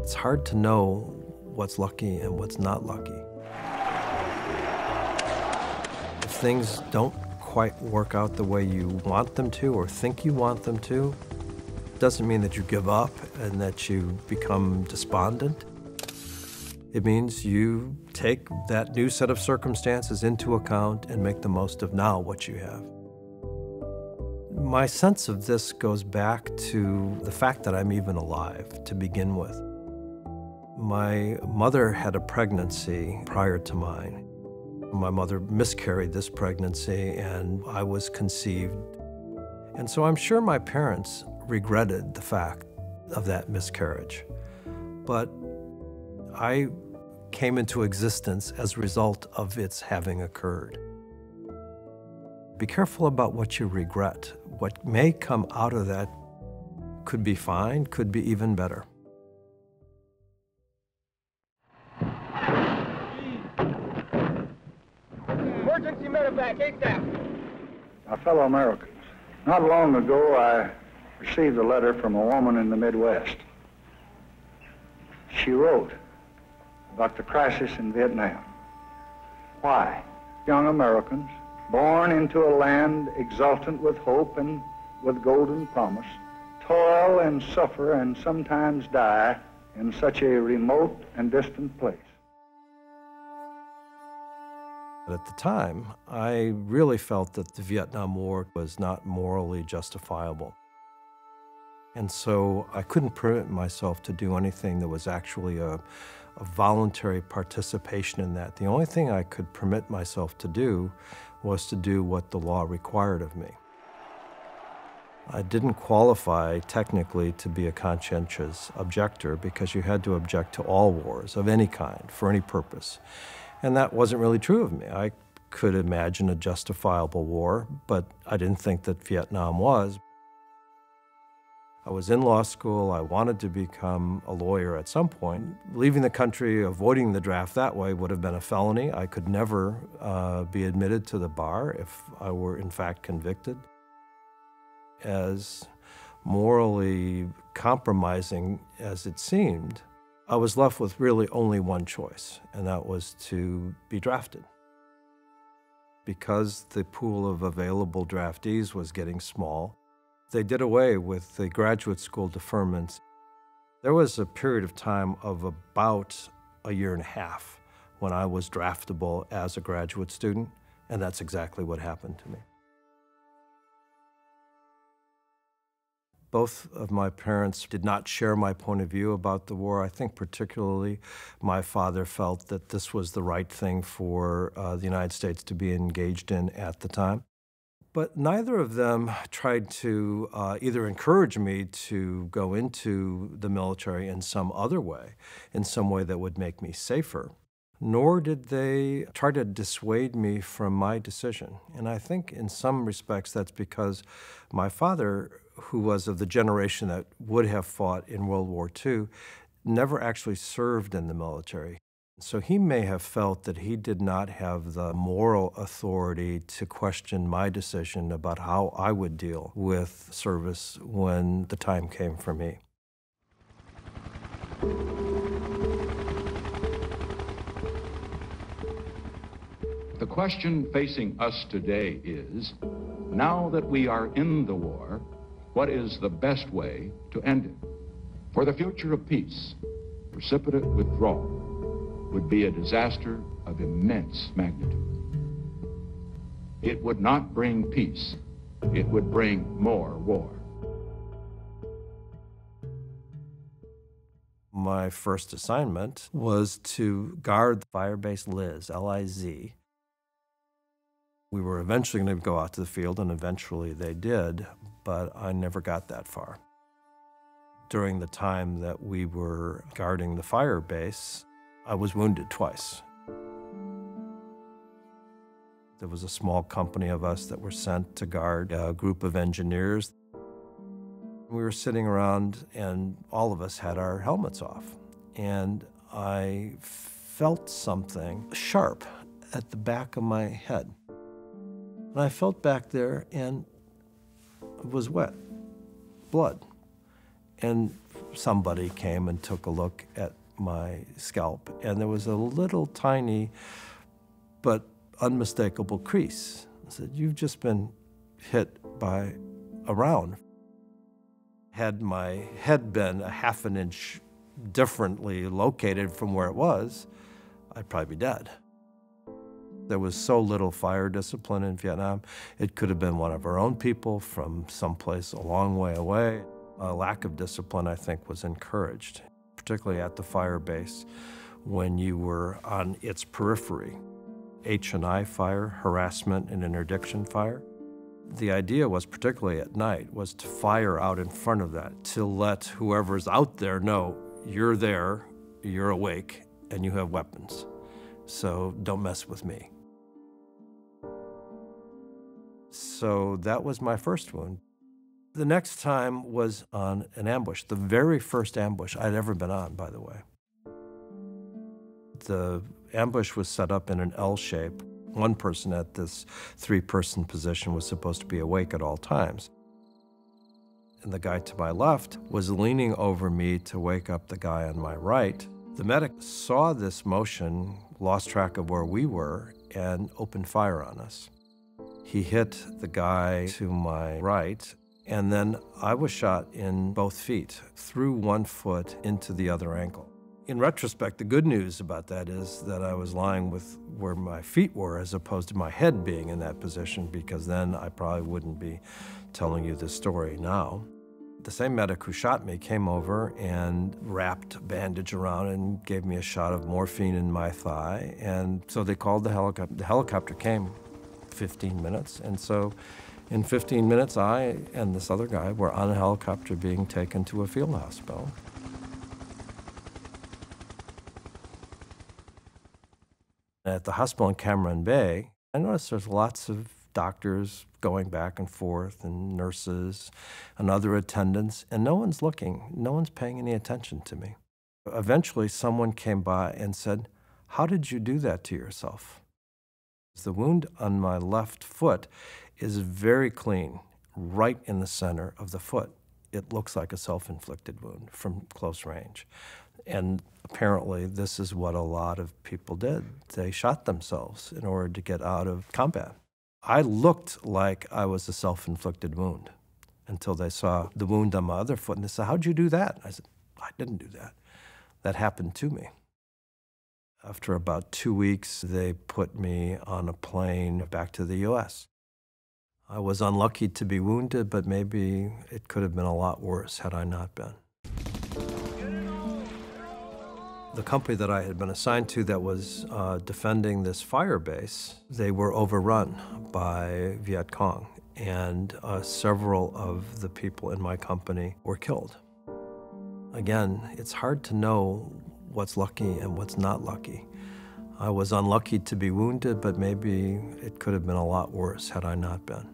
It's hard to know what's lucky and what's not lucky. If things don't quite work out the way you want them to or think you want them to, it doesn't mean that you give up and that you become despondent. It means you take that new set of circumstances into account and make the most of now what you have. My sense of this goes back to the fact that I'm even alive to begin with. My mother had a pregnancy prior to mine. My mother miscarried this pregnancy and I was conceived. And so I'm sure my parents regretted the fact of that miscarriage. But I came into existence as a result of its having occurred. Be careful about what you regret. What may come out of that could be fine, could be even better. Emergency medevac, ASAP. My fellow Americans, not long ago I received a letter from a woman in the Midwest. She wrote about the crisis in Vietnam. Why? Young Americans, born into a land exultant with hope and with golden promise, toil and suffer and sometimes die in such a remote and distant place. At the time, I really felt that the Vietnam War was not morally justifiable. And so I couldn't permit myself to do anything that was actually a voluntary participation in that. The only thing I could permit myself to do was to do what the law required of me. I didn't qualify technically to be a conscientious objector because you had to object to all wars of any kind, for any purpose. And that wasn't really true of me. I could imagine a justifiable war, but I didn't think that Vietnam was. I was in law school. I wanted to become a lawyer at some point. Leaving the country, avoiding the draft that way would have been a felony. I could never be admitted to the bar if I were in fact convicted. As morally compromising as it seemed, I was left with really only one choice, and that was to be drafted. Because the pool of available draftees was getting small, they did away with the graduate school deferments. There was a period of time of about a year and a half when I was draftable as a graduate student, and that's exactly what happened to me. Both of my parents did not share my point of view about the war. I think particularly my father felt that this was the right thing for the United States to be engaged in at the time. But neither of them tried to either encourage me to go into the military in some other way, in some way that would make me safer, nor did they try to dissuade me from my decision. And I think in some respects that's because my father, who was of the generation that would have fought in World War II, never actually served in the military. So he may have felt that he did not have the moral authority to question my decision about how I would deal with service when the time came for me. The question facing us today is, now that we are in the war, what is the best way to end it? For the future of peace, precipitate withdrawal would be a disaster of immense magnitude. It would not bring peace. It would bring more war. My first assignment was to guard the fire base Liz, L-I-Z. We were eventually going to go out to the field, and eventually they did, but I never got that far. During the time that we were guarding the fire base, I was wounded twice. There was a small company of us that were sent to guard a group of engineers. We were sitting around, and all of us had our helmets off. And I felt something sharp at the back of my head. And I felt back there, and it was wet, blood. And somebody came and took a look at my scalp, and there was a little tiny but unmistakable crease. I said, "You've just been hit by a round." Had my head been a half an inch differently located from where it was, I'd probably be dead. There was so little fire discipline in Vietnam. It could have been one of our own people from someplace a long way away. A lack of discipline, I think, was encouraged, particularly at the fire base when you were on its periphery. H&I fire, harassment and interdiction fire. The idea was, particularly at night, was to fire out in front of that, to let whoever's out there know you're there, you're awake, and you have weapons. So don't mess with me. So that was my first wound. The next time was on an ambush, the very first ambush I'd ever been on, by the way. The ambush was set up in an L shape. One person at this three-person position was supposed to be awake at all times. And the guy to my left was leaning over me to wake up the guy on my right. The medic saw this motion, lost track of where we were, and opened fire on us. He hit the guy to my right, and then I was shot in both feet, through one foot into the other ankle. In retrospect, the good news about that is that I was lying with where my feet were as opposed to my head being in that position, because then I probably wouldn't be telling you this story now. The same medic who shot me came over and wrapped a bandage around and gave me a shot of morphine in my thigh. And so they called the helicopter. The helicopter came 15 minutes. And so in 15 minutes, I and this other guy were on a helicopter being taken to a field hospital. At the hospital in Cam Bay, I noticed there's lots of doctors going back and forth, and nurses and other attendants, and no one's looking, no one's paying any attention to me. Eventually, someone came by and said, "How did you do that to yourself?" The wound on my left foot is very clean, right in the center of the foot. It looks like a self-inflicted wound from close range. And apparently, this is what a lot of people did. They shot themselves in order to get out of combat. I looked like I was a self-inflicted wound until they saw the wound on my other foot, and they said, "How'd you do that?" I said, "I didn't do that. That happened to me." After about 2 weeks, they put me on a plane back to the U.S. I was unlucky to be wounded, but maybe it could have been a lot worse had I not been. The company that I had been assigned to that was defending this fire base, they were overrun by Viet Cong, and several of the people in my company were killed. Again, it's hard to know what's lucky and what's not lucky. I was unlucky to be wounded, but maybe it could have been a lot worse had I not been.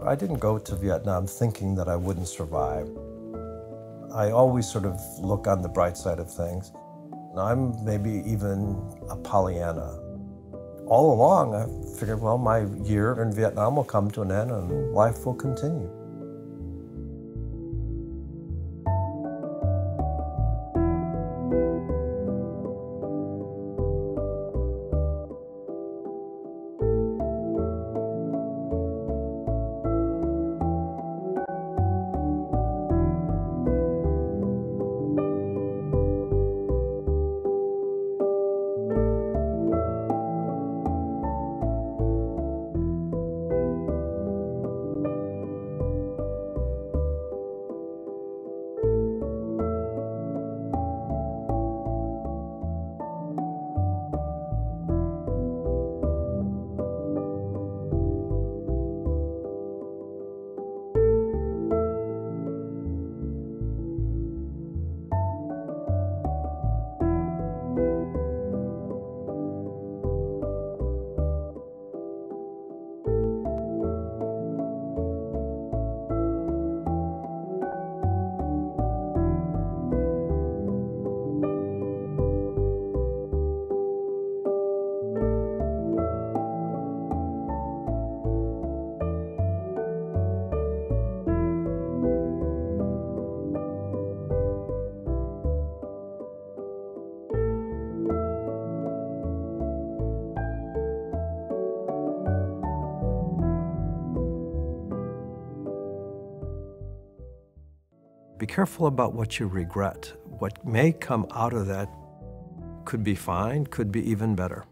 I didn't go to Vietnam thinking that I wouldn't survive. I always sort of look on the bright side of things. I'm maybe even a Pollyanna. All along, I figured, well, my year in Vietnam will come to an end and life will continue. be careful about what you regret. What may come out of that could be fine, could be even better.